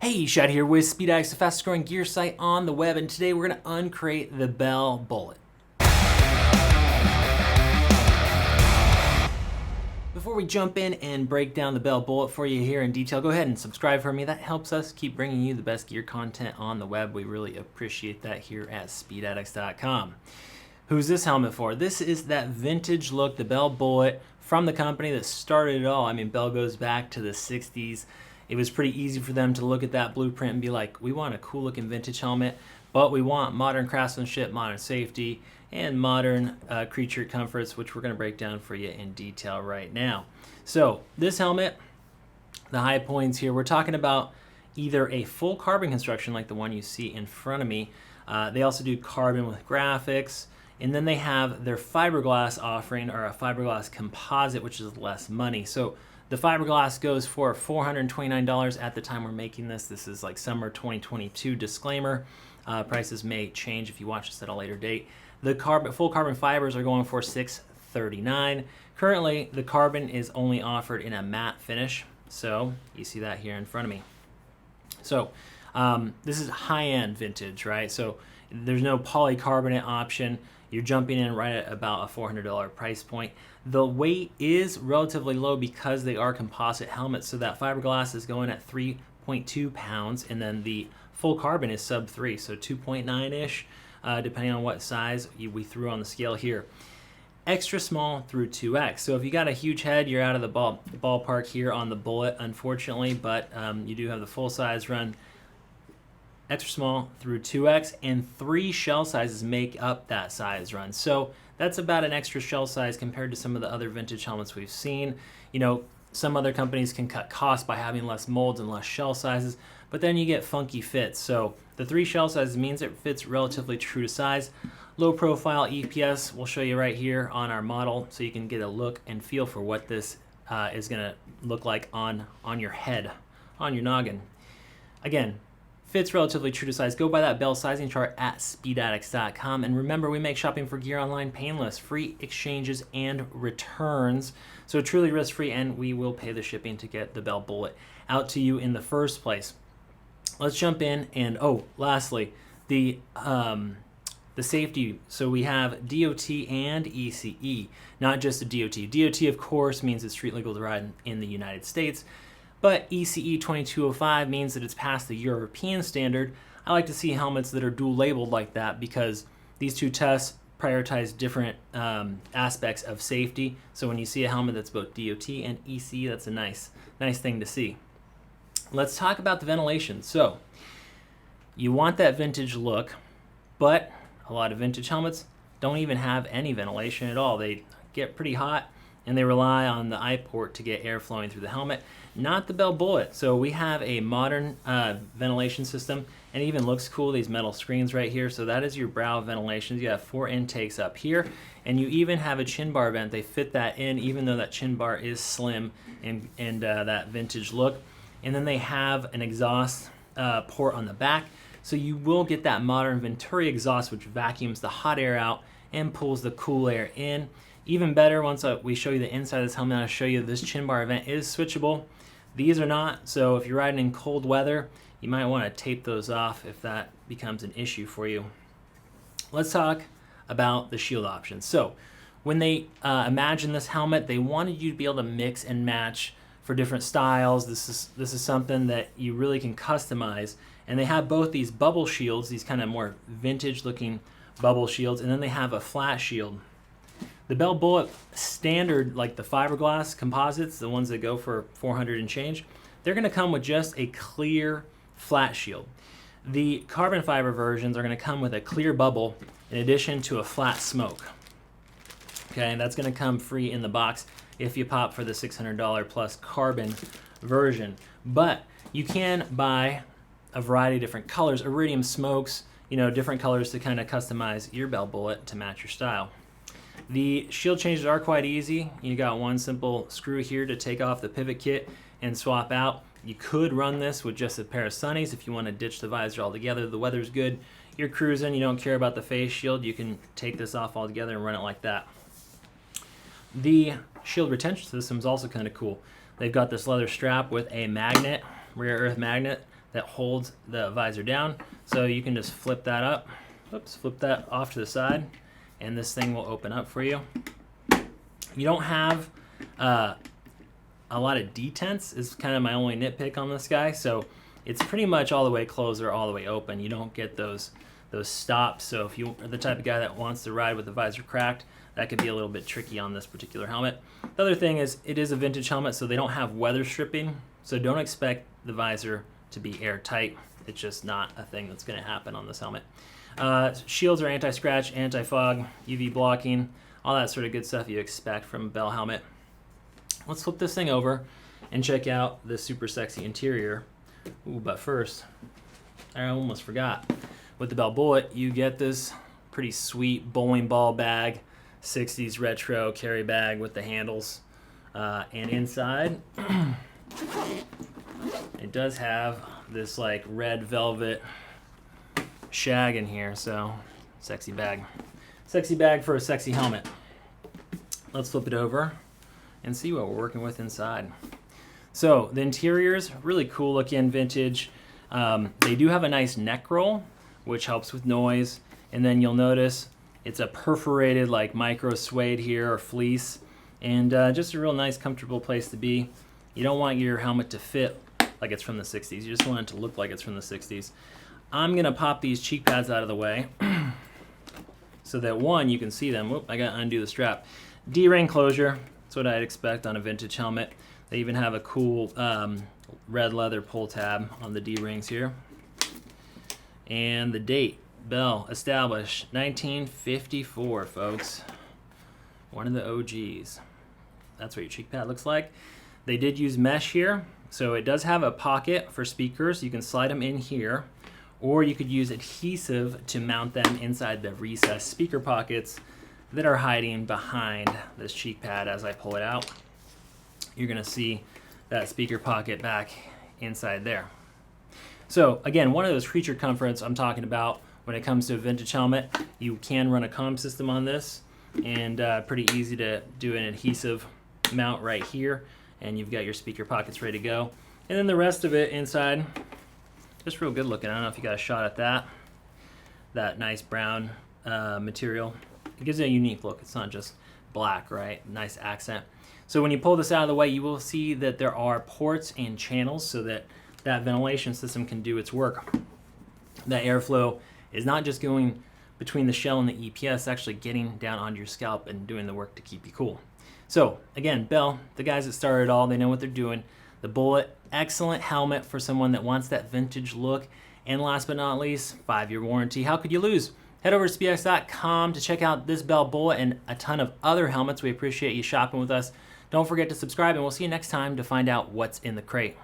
Hey, Shad here with Speed Addicts, the fastest growing gear site on the web, and today we're going to uncrate the Bell Bullitt. Before we jump in and break down the Bell Bullitt for you here in detail, go ahead and subscribe for me. That helps us keep bringing you the best gear content on the web. We really appreciate that here at SpeedAddicts.com. Who's this helmet for? This is that vintage look, the Bell Bullitt from the company that started it all. I mean, Bell goes back to the 60s. It was pretty easy for them to look at that blueprint and be like, we want a cool looking vintage helmet, but we want modern craftsmanship, modern safety, and modern creature comforts, which we're going to break down for you in detail right now. So this helmet, the high points here, we're talking about either a full carbon construction like the one you see in front of me. They also do carbon with graphics, and then they have their fiberglass offering, or a fiberglass composite, which is less money. So the fiberglass goes for $429 at the time we're making this. This is like summer 2022 disclaimer. Prices may change if you watch this at a later date. The full carbon fibers are going for $639. Currently, the carbon is only offered in a matte finish. So you see that here in front of me. So this is high-end vintage, right? So there's no polycarbonate option. You're jumping in right at about a $400 price point. The weight is relatively low because they are composite helmets, so that fiberglass is going at 3.2 pounds, and then the full carbon is sub 3, so 2.9-ish, depending on what size we threw on the scale here. Extra small through 2X. So if you got a huge head, you're out of the ballpark here on the Bullitt, unfortunately, but you do have the full size run. Extra small through 2X, and 3 shell sizes make up that size run. So that's about an extra shell size compared to some of the other vintage helmets we've seen. You know, some other companies can cut costs by having less molds and less shell sizes, but then you get funky fits. So the 3 shell sizes means it fits relatively true to size. Low profile EPS we'll show you right here on our model, so you can get a look and feel for what this is going to look like on your head, on your noggin. Again, fits relatively true to size. Go by that Bell sizing chart at SpeedAddicts.com. And remember, we make shopping for gear online painless, free exchanges and returns. So truly risk-free, and we will pay the shipping to get the Bell Bullitt out to you in the first place. Let's jump in and, lastly, the safety. So we have DOT and ECE, not just the DOT. DOT, of course, means it's street legal to ride in the United States. But ECE 2205 means that it's past the European standard. I like to see helmets that are dual labeled like that because these two tests prioritize different aspects of safety. So when you see a helmet that's both DOT and ECE, that's a nice thing to see. Let's talk about the ventilation. So you want that vintage look, but a lot of vintage helmets don't even have any ventilation at all. They get pretty hot, and they rely on the eye port to get air flowing through the helmet, not the Bell Bullitt. So we have a modern ventilation system, and it even looks cool, these metal screens right here. So that is your brow ventilation. You have 4 intakes up here, and you even have a chin bar vent. They fit that in, even though that chin bar is slim and that vintage look. And then they have an exhaust port on the back. So you will get that modern Venturi exhaust, which vacuums the hot air out and pulls the cool air in. Even better, once we show you the inside of this helmet, I'll show you this chin bar vent is switchable. These are not, so if you're riding in cold weather, you might want to tape those off if that becomes an issue for you. Let's talk about the shield options. So when they imagined this helmet, they wanted you to be able to mix and match for different styles. This is something that you really can customize. And they have both these bubble shields, these kind of more vintage looking bubble shields, and then they have a flat shield. The Bell Bullitt standard, like the fiberglass composites, the ones that go for $400 and change, they're going to come with just a clear flat shield. The carbon fiber versions are going to come with a clear bubble in addition to a flat smoke. Okay, and that's going to come free in the box if you pop for the $600 plus carbon version. But you can buy a variety of different colors, iridium smokes, different colors to kind of customize your Bell Bullitt to match your style. The shield changes are quite easy. You got one simple screw here to take off the pivot kit and swap out. You could run this with just a pair of sunnies if you want to ditch the visor altogether. The weather's good, you're cruising, you don't care about the face shield, you can take this off altogether and run it like that. The shield retention system is also kind of cool. They've got this leather strap with a magnet, rare earth magnet, that holds the visor down. So you can just flip that up, flip that off to the side, and this thing will open up for you. You don't have a lot of detents is kind of my only nitpick on this guy. So it's pretty much all the way closed or all the way open. You don't get those stops. So if you are the type of guy that wants to ride with the visor cracked, that could be a little bit tricky on this particular helmet. The other thing is it is a vintage helmet, so they don't have weather stripping. So don't expect the visor to be airtight. It's just not a thing that's going to happen on this helmet. Shields are anti-scratch, anti-fog, UV blocking, all that sort of good stuff you expect from a Bell helmet. Let's flip this thing over and check out the super sexy interior. Ooh, but first, I almost forgot. With the Bell Bullitt, you get this pretty sweet bowling ball bag, 60s retro carry bag with the handles. And inside, it does have this like red velvet shag in here, so sexy bag. Sexy bag for a sexy helmet. Let's flip it over and see what we're working with inside. So the interior's really cool looking, vintage. They do have a nice neck roll, which helps with noise. And then you'll notice it's a perforated like micro suede here or fleece, and just a real nice, comfortable place to be. You don't want your helmet to fit like it's from the 60s. You just want it to look like it's from the 60s. I'm gonna pop these cheek pads out of the way so that one, you can see them. Whoop, I gotta undo the strap. D-ring closure, that's what I'd expect on a vintage helmet. They even have a cool red leather pull tab on the D-rings here. And the date, Bell, established 1954, folks. One of the OGs. That's what your cheek pad looks like. They did use mesh here, so it does have a pocket for speakers. You can slide them in here, or you could use adhesive to mount them inside the recessed speaker pockets that are hiding behind this cheek pad. As I pull it out, you're gonna see that speaker pocket back inside there. So again, one of those creature comforts I'm talking about when it comes to a vintage helmet. You can run a comm system on this, and pretty easy to do an adhesive mount right here, and you've got your speaker pockets ready to go. And then the rest of it inside, just real good looking. I don't know if you got a shot at that nice brown material. It gives it a unique look. It's not just black, right? Nice accent. So when you pull this out of the way, you will see that there are ports and channels so that that ventilation system can do its work. That airflow is not just going between the shell and the EPS, it's actually getting down onto your scalp and doing the work to keep you cool. So again, Bell, the guys that started it all, they know what they're doing. The Bullitt, excellent helmet for someone that wants that vintage look. And last but not least, 5-year warranty. How could you lose? Head over to SpeedAddicts.com to check out this Bell Bullitt and a ton of other helmets. We appreciate you shopping with us. Don't forget to subscribe, and we'll see you next time to find out what's in the crate.